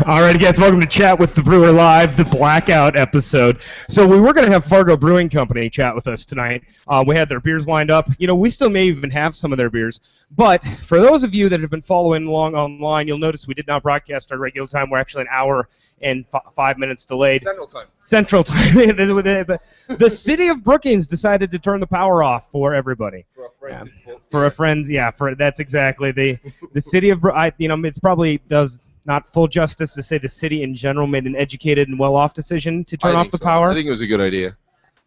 All right, guys, welcome to Chat with the Brewer Live, the Blackout episode. So we were going to have Fargo Brewing Company chat with us tonight. We had their beers lined up. You know, we still may even have some of their beers. But for those of you that have been following along online, you'll notice we did not broadcast our regular time. We're actually an hour and 5 minutes delayed. Central time. The city of Brookings decided to turn the power off for everybody. That's exactly the city of it's probably does not full justice to say the city in general made an educated and well-off decision to turn off the power. I think it was a good idea.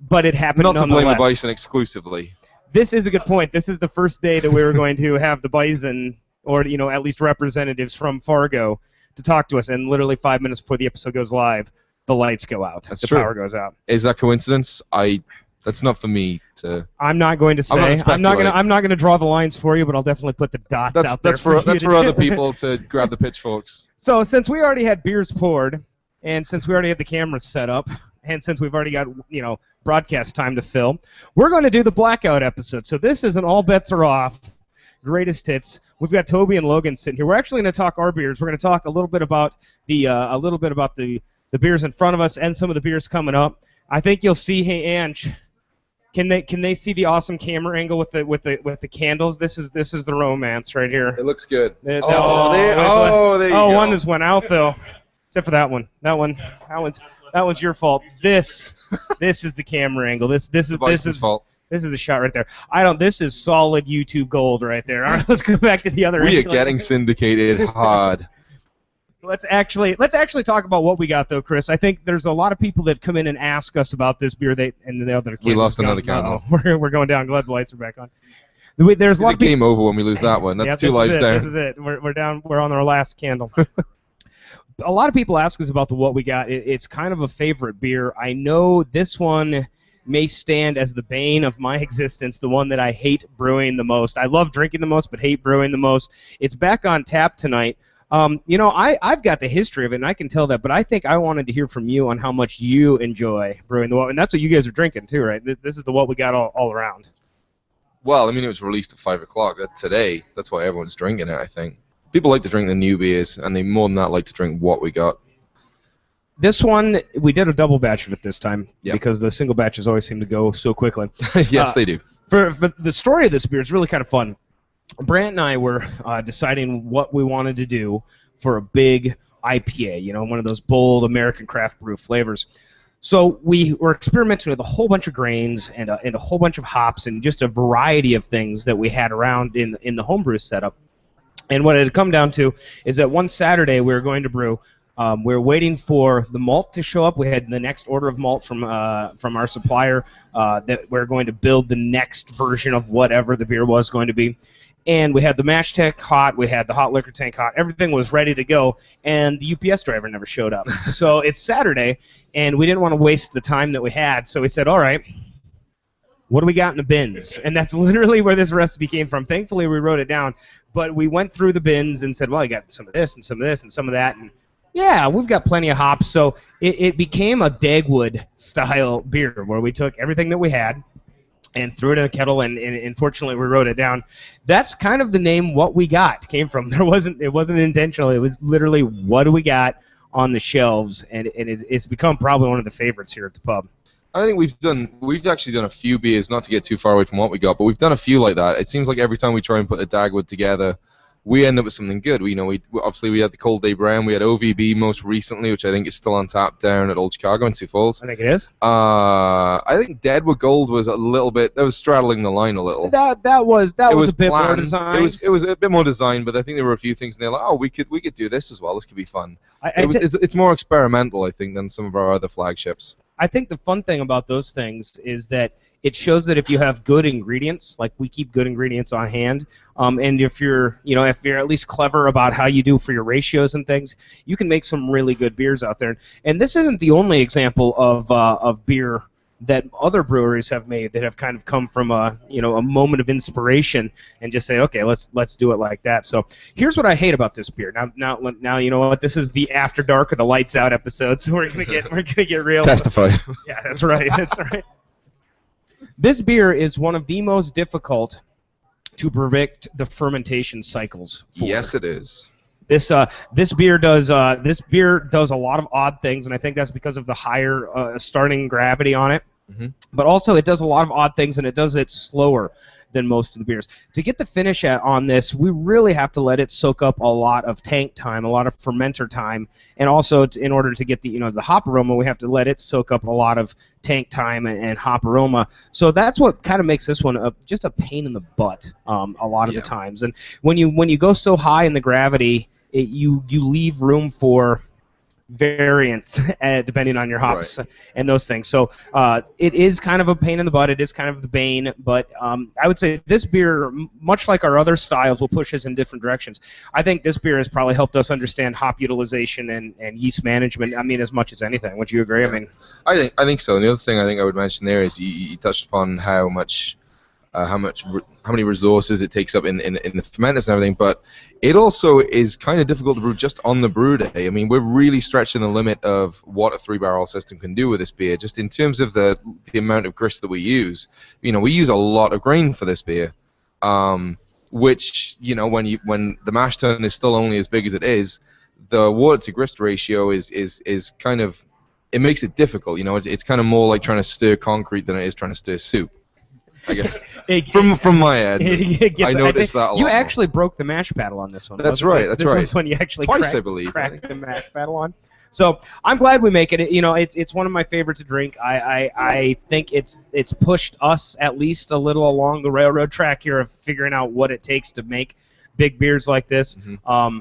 But it happened not to nonetheless. blame the bison exclusively. This is a good point. This is the first day that we were going to have the bison, or at least representatives from Fargo, to talk to us. And literally 5 minutes before the episode goes live, the lights go out. That's the true. Power goes out. Is that coincidence? That's not for me to. I'm not going to say. I'm not going to draw the lines for you, but I'll definitely put the dots out there. That's for other people to grab the pitchforks. So since we already had beers poured, and since we already had the cameras set up, and since we've already got broadcast time to fill, we're going to do the Blackout episode. So this is an all bets are off. Greatest hits. We've got Toby and Logan sitting here. We're actually going to talk our beers. We're going to talk a little bit about the beers in front of us and some of the beers coming up. I think you'll see. Hey, Ange. Can they see the awesome camera angle with the candles? This is the romance right here. It looks good. There you go. One just went out though, except for that one. That one's your fault. This is the camera angle. This is fault. This is a shot right there. This is solid YouTube gold right there. All right, let's go back to the other. We are getting syndicated hard. Let's actually talk about what we got, though, Chris. I think there's a lot of people that come in and ask us about this beer. We lost another candle. We're going down. Glad the lights are back on. There's a lot of game over when we lose that one. That's 2 lives down. This is it. We're down. We're on our last candle. A lot of people ask us about the what we got. It's kind of a favorite beer. I know this one may stand as the bane of my existence, the one that I hate brewing the most. I love drinking the most, but hate brewing the most. It's back on tap tonight. I've got the history of it, and I can tell that, but I think I wanted to hear from you on how much you enjoy brewing the what, and that's what you guys are drinking too, right? This is the what we got all around. Well, I mean, it was released at 5 o'clock today. That's why everyone's drinking it, I think. People like to drink the new beers, and they more than that like to drink what we got. This one, we did a double batch of it this time, yep, because the single batches always seem to go so quickly. Yes, they do. For the story of this beer is really kind of fun. Brant and I were deciding what we wanted to do for a big IPA, one of those bold American craft brew flavors. So we were experimenting with a whole bunch of grains and a whole bunch of hops and just a variety of things that we had around in the homebrew setup. And what it had come down to is that one Saturday we were going to brew. We were waiting for the malt to show up. We had the next order of malt from our supplier that we we're going to build the next version of whatever the beer was going to be. And we had the mash tank hot, we had the hot liquor tank hot, everything was ready to go, and the UPS driver never showed up. So it's Saturday, and we didn't want to waste the time that we had, so we said, all right, what do we got in the bins? And that's literally where this recipe came from. Thankfully, we wrote it down, but we went through the bins and said, well, I got some of this and some of this and some of that, and yeah, we've got plenty of hops. So it became a Dagwood-style beer where we took everything that we had and threw it in a kettle, and unfortunately we wrote it down. That's kind of the name What We Got came from. It wasn't intentional. It was literally what do we got on the shelves, and it's become probably one of the favorites here at the pub. I think we've actually done a few beers, not to get too far away from What We Got, but we've done a few like that. It seems like every time we try and put a Dagwood together, we end up with something good. We obviously we had the Cold Day Brown, we had OVB most recently, which I think is still on tap down at Old Chicago in Sioux Falls. I think it is. I think Deadwood Gold was a little bit. That was straddling the line a little. That was a bit more designed. It was a bit more designed, but I think there were a few things, and they're like, oh, we could do this as well. This could be fun. It's more experimental, I think, than some of our other flagships. I think the fun thing about those things is that it shows that if you have good ingredients, like we keep good ingredients on hand, and if you're at least clever about how you do for your ratios and things, you can make some really good beers out there. And this isn't the only example of beer that other breweries have made that have kind of come from a moment of inspiration and just say, okay, let's do it like that. So here's what I hate about this beer. Now you know what, this is the After Dark or the Lights Out episode, so we're gonna get real. Testify. Yeah, that's right. That's right. This beer is one of the most difficult to predict the fermentation cycles for. Yes, it is. This beer does a lot of odd things, and I think that's because of the higher starting gravity on it. Hmm. But also it does a lot of odd things, and it does it slower than most of the beers. To get the finish on this, we really have to let it soak up a lot of tank time, a lot of fermenter time, and also in order to get the hop aroma, we have to let it soak up a lot of tank time and hop aroma. So that's what kind of makes this one just a pain in the butt a lot of the times. And when you go so high in the gravity, you leave room for variance depending on your hops and those things. So it is kind of a pain in the butt. It is kind of the bane, but I would say this beer, much like our other styles, will push us in different directions. I think this beer has probably helped us understand hop utilization and yeast management. I mean, as much as anything. Would you agree? Yeah. I think so. And the other thing I think I would mention there is you touched upon how many resources it takes up in the fermenters and everything, but it also is kind of difficult to brew just on the brew day. I mean, we're really stretching the limit of what a 3-barrel system can do with this beer, just in terms of the amount of grist that we use. We use a lot of grain for this beer, which when the mash tun is still only as big as it is, the water to grist ratio is kind of, it makes it difficult. It's kind of more like trying to stir concrete than it is trying to stir soup, I guess. From my end, I noticed that a lot. You actually broke the mash paddle on this one. That's right. This was when you actually twice, I believe, cracked the mash paddle on. So I'm glad we make it. It's one of my favorite to drink. I think it's pushed us at least a little along the railroad track here of figuring out what it takes to make big beers like this. Mm-hmm.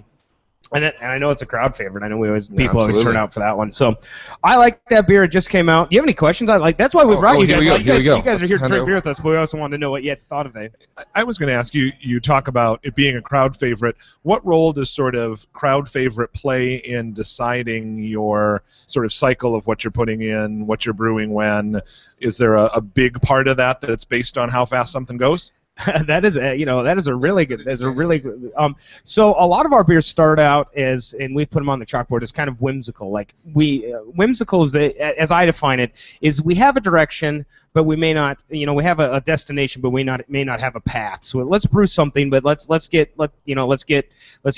And I know it's a crowd favorite. I know people always turn out for that one. So I like that beer. It just came out. Do you have any questions? That's why we brought you guys. You guys are here to drink beer with us, but we also wanted to know what you had thought of it. I was going to ask you, you talk about it being a crowd favorite. What role does sort of crowd favorite play in deciding your sort of cycle of what you're putting in, what you're brewing when? Is there a big part of that that's based on how fast something goes? That is a really good. So a lot of our beers start out and we've put them on the chalkboard as kind of whimsical. Like whimsical is as I define it, is we have a direction, but we may not. We have a destination, but we may not have a path. So let's brew something, but let's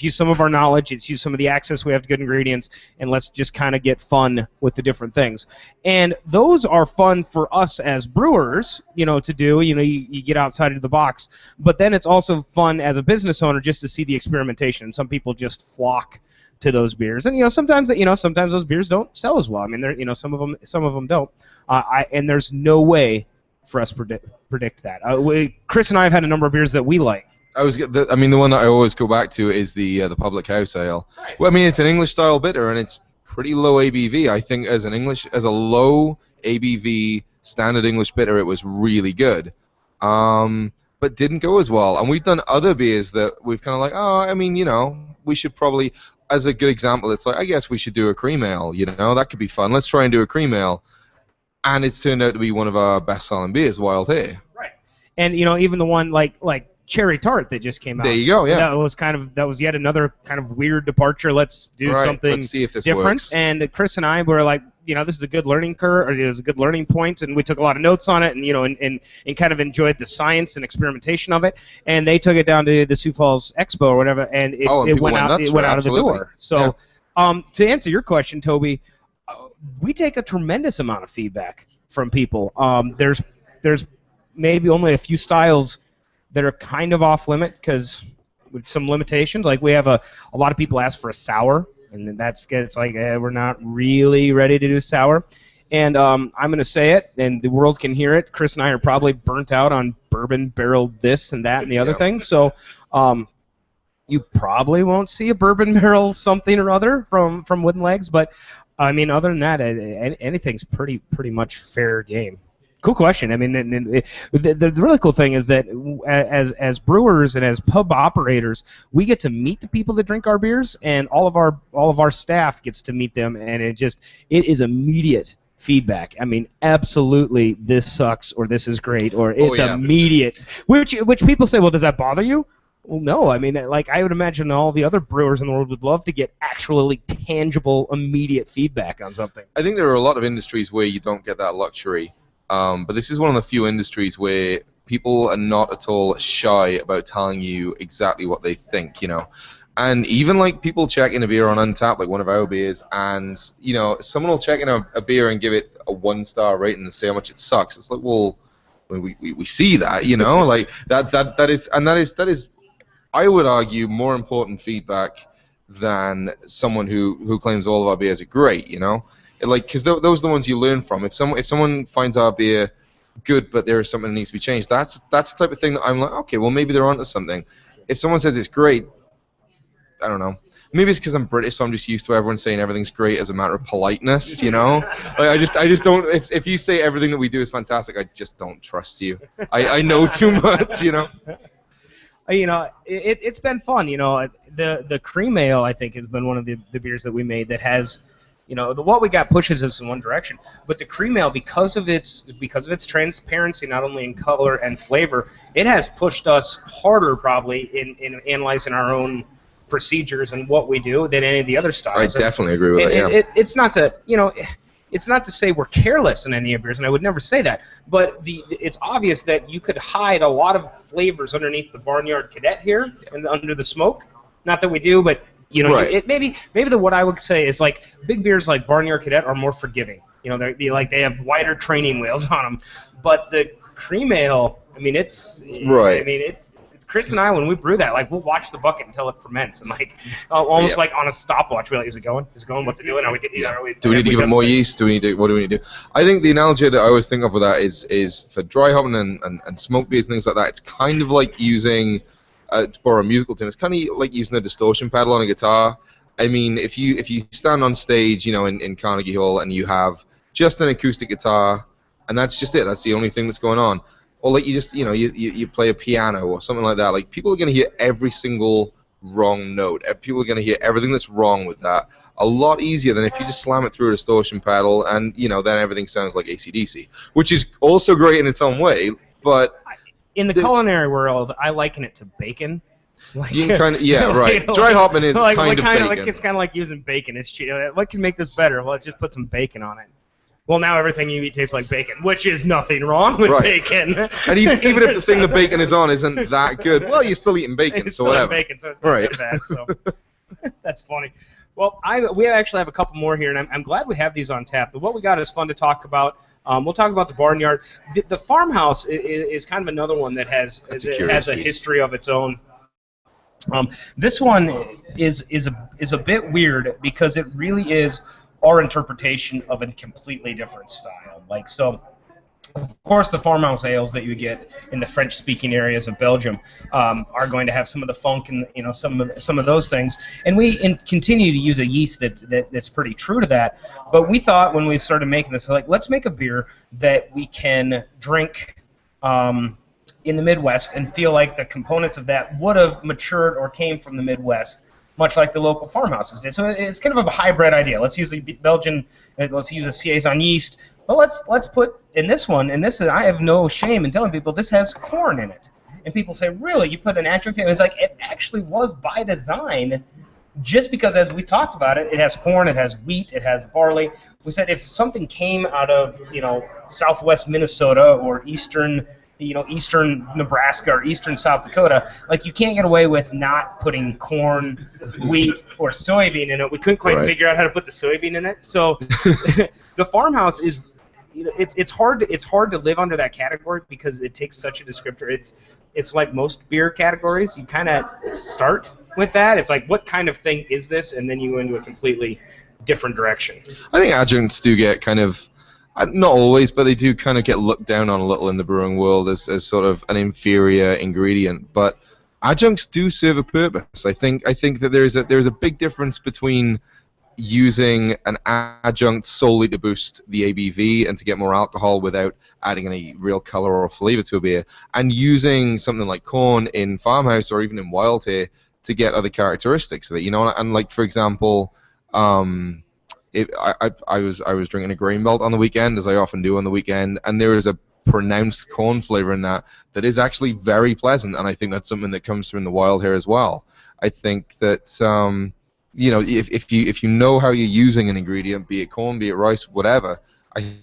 use some of our knowledge. Let's use some of the access we have to good ingredients, and let's just kind of get fun with the different things. And those are fun for us as brewers, to do. You get outside of the box. But then it's also fun as a business owner just to see the experimentation. Some people just flock to those beers, and sometimes those beers don't sell as well. I mean, some of them don't. And there's no way for us to predict that. Chris and I have had a number of beers that we like. The one that I always go back to is the Public House Ale. Right. Well, I mean, it's an English style bitter, and it's pretty low ABV. I think as a low ABV standard English bitter, it was really good. But didn't go as well. And we've done other beers that we've kind of like, we should probably, as a good example, it's like, I guess we should do a cream ale, that could be fun. Let's try and do a cream ale. And it's turned out to be one of our best-selling beers, Wild Hay. Right. And, even the one like Cherry Tart that just came out. There you go, yeah. That was yet another kind of weird departure. Let's do something Let's see if this different. Works. And Chris and I were like, this is a good learning curve, or it is a good learning point, and we took a lot of notes on it, and kind of enjoyed the science and experimentation of it. And they took it down to the Sioux Falls Expo or whatever, and it went out of the door. So, to answer your question, Toby, we take a tremendous amount of feedback from people. There's maybe only a few styles that are kind of off limit because with some limitations. Like we have a lot of people ask for a sour, and it's like we're not really ready to do sour. And I'm going to say it, and the world can hear it. Chris and I are probably burnt out on bourbon barreled this and that and the other thing. So you probably won't see a bourbon barrel something or other from Wooden Legs. But I mean, other than that, anything's pretty much fair game. Cool question. I mean, the really cool thing is that as brewers and as pub operators, we get to meet the people that drink our beers, and all of our staff gets to meet them, and it is immediate feedback. I mean, absolutely, this sucks, or this is great, or it's immediate. Which people say, well, does that bother you? Well, no. I mean, like I would imagine all the other brewers in the world would love to get actually tangible, immediate feedback on something. I think there are a lot of industries where you don't get that luxury. But this is one of the few industries where people are not at all shy about telling you exactly what they think, And even like people checking a beer on Untappd, like one of our beers, and someone will check in a beer and give it a 1-star rating and say how much it sucks. It's like, well, we see that, like that is I would argue more important feedback than someone who claims all of our beers are great, because those are the ones you learn from. If someone finds our beer good, but there is something that needs to be changed, that's the type of thing that I'm like, okay, well maybe they're onto something. If someone says it's great, I don't know. Maybe it's because I'm British, so I'm just used to everyone saying everything's great as a matter of politeness, Like I just don't. If you say everything that we do is fantastic, I just don't trust you. I know too much, It's been fun. The cream ale, I think, has been one of the beers that we made that has, what we got pushes us in one direction. But the cream ale, because of its transparency, not only in color and flavor, it has pushed us harder probably in analyzing our own procedures and what we do than any of the other styles. I definitely agree with that. Yeah. It's not to it's not to say we're careless in any of beers, and I would never say that. But it's obvious that you could hide a lot of flavors underneath the Barnyard Cadet here and under the smoke. Not that we do, but right. maybe what I would say is like big beers like Barnyard Cadet are more forgiving. They have wider training wheels on them. But the cream ale, I mean, it's right. I mean, Chris and I, when we brew that, like, we'll watch the bucket until it ferments, and almost like on a stopwatch. We're like, is it going? Is it going? What's it doing? Do we need to give it more yeast? What do we need to do? I think the analogy that I always think of with that is for dry hopping and smoke beers and things like that. It's kind of like using, to borrow a musical term, it's kind of like using a distortion pedal on a guitar. I mean, if you stand on stage, in Carnegie Hall, and you have just an acoustic guitar, and that's just it. That's the only thing that's going on. Or like you just, you play a piano or something like that. Like, people are going to hear every single wrong note. People are going to hear everything that's wrong with that a lot easier than if you just slam it through a distortion pedal and, then everything sounds like AC/DC, which is also great in its own way. But in the culinary world, I liken it to bacon. You can kind of, right. Dry hopping is kind of bacon. It's kind of like using bacon. It's what can make this better? Well, let's just put some bacon on it. Well, now everything you eat tastes like bacon, which is nothing wrong with bacon. And even if the thing the bacon is on isn't that good, well, you're still eating bacon, so whatever. Bacon, so it's not that bad. So that's funny. Well, we actually have a couple more here, and I'm glad we have these on tap. What we got is fun to talk about. We'll talk about the Barnyard. The Farmhouse is kind of another one that has a history of its own. This one is a bit weird because it really is our interpretation of a completely different style. Of course, the farmhouse ales that you get in the French-speaking areas of Belgium are going to have some of the funk and some of those things. And we continue to use a yeast that's pretty true to that. But we thought when we started making this, let's make a beer that we can drink in the Midwest and feel like the components of that would have matured or came from the Midwest, much like the local farmhouses did. So it's kind of a hybrid idea. Let's use a Belgian, let's use a Saison yeast, but let's put in this one, and I have no shame in telling people this has corn in it. And people say, really, you put an adjunct in it? It's like, it actually was by design, just because as we talked about it has corn, it has wheat, it has barley. We said if something came out of, southwest Minnesota or eastern Nebraska or eastern South Dakota, you can't get away with not putting corn, wheat, or soybean in it. We couldn't quite figure out how to put the soybean in it. So the farmhouse is, it's hard to live under that category because it takes such a descriptor. It's like most beer categories. You kind of start with that. It's like, what kind of thing is this? And then you go into a completely different direction. I think adjuncts do get kind of, not always, but they do kind of get looked down on a little in the brewing world as sort of an inferior ingredient. But adjuncts do serve a purpose. I think that there's a big difference between using an adjunct solely to boost the ABV and to get more alcohol without adding any real color or flavor to a beer, and using something like corn in farmhouse or even in wild here to get other characteristics of it. And for example, I was drinking a grain belt on the weekend, as I often do on the weekend, and there is a pronounced corn flavor in that is actually very pleasant, and I think that's something that comes through in the wild here as well. I think that if you know how you're using an ingredient, be it corn, be it rice, whatever, I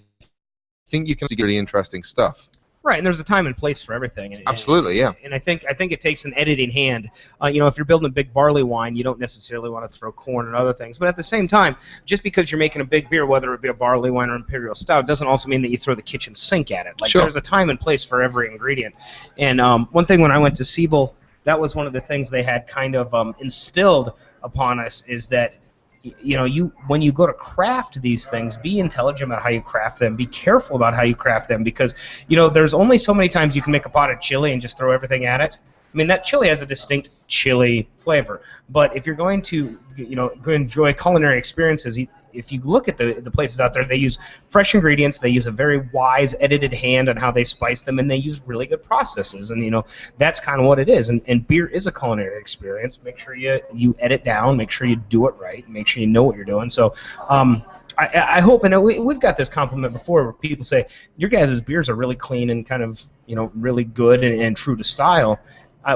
think you can get really interesting stuff. Right, and there's a time and place for everything. Absolutely, yeah. And I think it takes an editing hand. If you're building a big barley wine, you don't necessarily want to throw corn and other things. But at the same time, just because you're making a big beer, whether it be a barley wine or imperial stout, doesn't also mean that you throw the kitchen sink at it. Like Sure. There's a time and place for every ingredient. And one thing when I went to Siebel, that was one of the things they had kind of instilled upon us is that when you go to craft these things, be intelligent about how you craft them. Be careful about how you craft them because, there's only so many times you can make a pot of chili and just throw everything at it. I mean, that chili has a distinct chili flavor. But if you're going to, go enjoy culinary experiences, if you look at the places out there, they use fresh ingredients. They use a very wise, edited hand on how they spice them, and they use really good processes. And, that's kind of what it is. And beer is a culinary experience. Make sure you edit down. Make sure you do it right. Make sure you know what you're doing. So I hope, and we've got this compliment before where people say, your guys' beers are really clean and kind of, really good and true to style.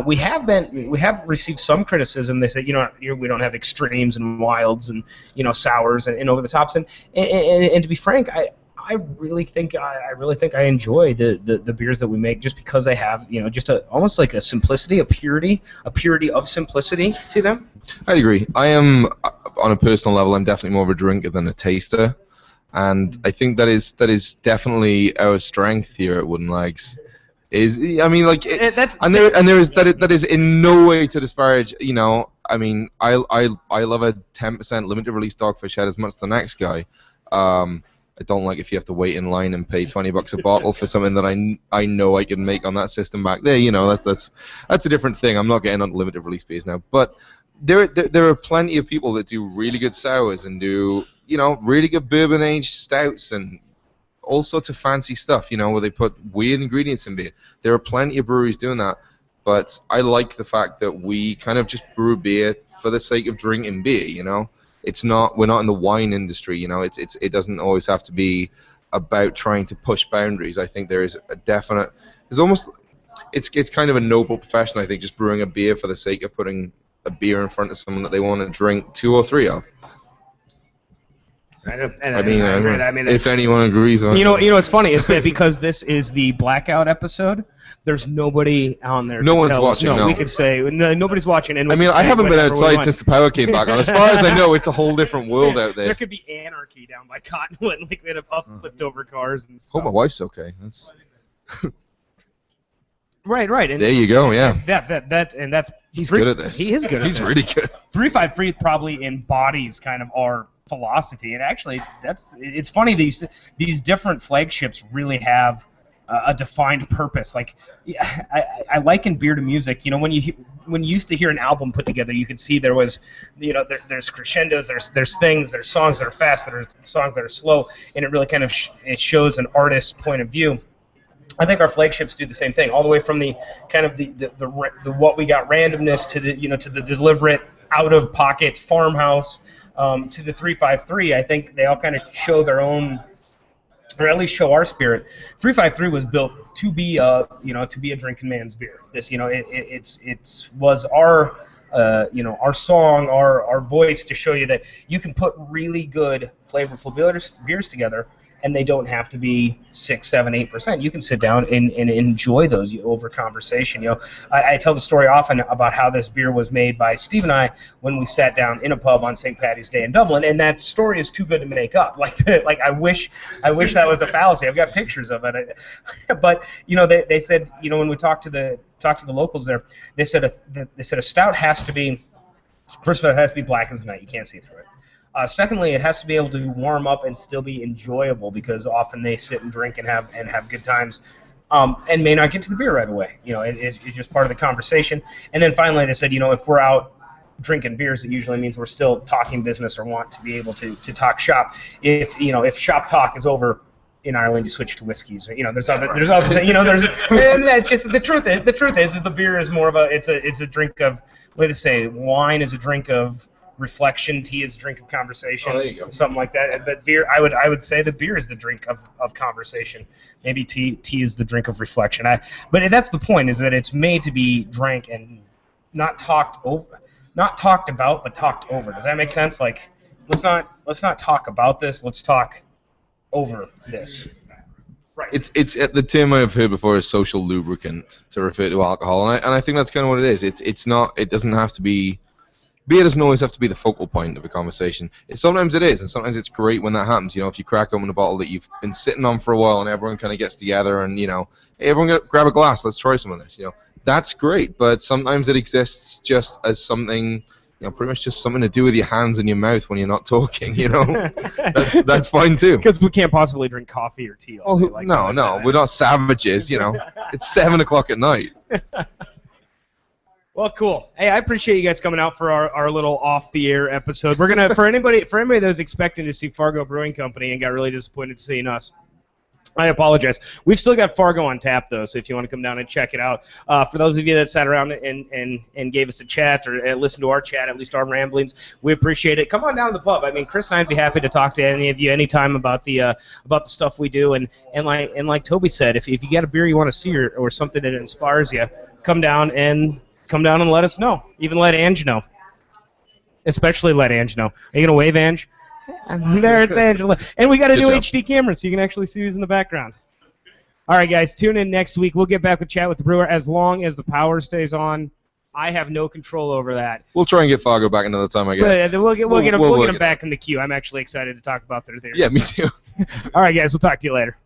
We have received some criticism. They said, we don't have extremes and wilds and sours and over the tops. And to be frank, I really think I enjoy the beers that we make just because they have just almost like a simplicity, a purity of simplicity to them. I'd agree. I am on a personal level. I'm definitely more of a drinker than a taster, and I think that is definitely our strength here at Wooden Legs. That is in no way to disparage. I love a 10% limited release Dogfish Head as much as the next guy. I don't like if you have to wait in line and pay $20 a bottle for something that I know I can make on that system back there. That's a different thing. I'm not getting on limited release beers now, but there are plenty of people that do really good sours and do really good bourbon aged stouts and all sorts of fancy stuff, where they put weird ingredients in beer. There are plenty of breweries doing that, but I like the fact that we kind of just brew beer for the sake of drinking beer, we're not in the wine industry, it doesn't always have to be about trying to push boundaries. I think there is it's kind of a noble profession, I think, just brewing a beer for the sake of putting a beer in front of someone that they want to drink 2 or 3 of. I mean, if anyone agrees on it. What's funny is that because this is the blackout episode, there's nobody on there. No one's watching. No, we could say nobody's watching. And I haven't been outside since the power came back on. As far as I know, it's a whole different world out there. There could be anarchy down by Cottonwood, like they'd have flipped over cars and stuff. Hope my wife's okay. That's right. And there you go. Yeah. That's he's good at this. He is good at this. He's really good. 353 probably embodies kind of our philosophy, and actually it's funny, these different flagships really have a defined purpose. Like I liken beer to music. When you used to hear an album put together, you could see there was there's crescendos, there's things, there's songs that are fast, there's songs that are slow, and it really kind of it shows an artist's point of view. I think our flagships do the same thing, all the way from the kind of the what we got randomness to the deliberate out of pocket farmhouse to the 353. I think they all kind of show their own, or at least show our spirit. 353 was built to be a drinking man's beer. This it was our our song, our voice to show you that you can put really good flavorful beers together. And they don't have to be 6, 7, 8%. You can sit down and enjoy those over conversation. I tell the story often about how this beer was made by Steve and I when we sat down in a pub on St. Paddy's Day in Dublin, and that story is too good to make up. Like I wish that was a fallacy. I've got pictures of it. But they said when we talked to the locals there, they said a stout has to be, first of all, it has to be black as the night. You can't see through it. Secondly, it has to be able to warm up and still be enjoyable, because often they sit and drink and have good times, and may not get to the beer right away. It's just part of the conversation. And then finally, they said, if we're out drinking beers, it usually means we're still talking business or want to be able to talk shop. If shop talk is over in Ireland, you switch to whiskeys. There's and that just the truth is the beer is more of it's a drink of, what do they say? Wine is a drink of reflection, tea is a drink of conversation, there you go. Something like that. But beer, I would say the beer is the drink of conversation. Maybe tea is the drink of reflection. But that's the point, is that it's made to be drank and not talked about, but talked over. Does that make sense? Like, let's not talk about this. Let's talk over this. Right. It's the term I've heard before is social lubricant to refer to alcohol, and I think that's kind of what it is. It's not. It doesn't have to be. Beer doesn't always have to be the focal point of a conversation. Sometimes it is, and sometimes it's great when that happens. You know, if you crack open a bottle that you've been sitting on for a while, and everyone kind of gets together, and you know, hey, everyone grab a glass, let's try some of this. You know, that's great. But sometimes it exists just as something, you know, pretty much just something to do with your hands and your mouth when you're not talking. You know, that's fine too. Because we can't possibly drink coffee or tea all day. Like No, we're not savages. You know, it's 7 o'clock at night. Well, cool. Hey, I appreciate you guys coming out for our little off-the-air episode. We're gonna for anybody that was expecting to see Fargo Brewing Company and got really disappointed seeing us, I apologize. We've still got Fargo on tap though, so if you want to come down and check it out. For those of you that sat around and gave us a chat or listened to our chat, at least our ramblings, we appreciate it. Come on down to the pub. I mean, Chris and I'd be happy to talk to any of you anytime about the stuff we do. And like Toby said, if you got a beer you want to see or something that inspires you, come down and let us know. Even let Ange know. Especially let Ange know. Are you going to wave, Ange? There, it's Angela. And we got a new HD camera, so you can actually see who's in the background. All right, guys, tune in next week. We'll get back with Chat with the Brewer as long as the power stays on. I have no control over that. We'll try and get Fargo back another time, I guess. But we'll get him back in the queue. I'm actually excited to talk about their theories. Yeah, me too. All right, guys, we'll talk to you later.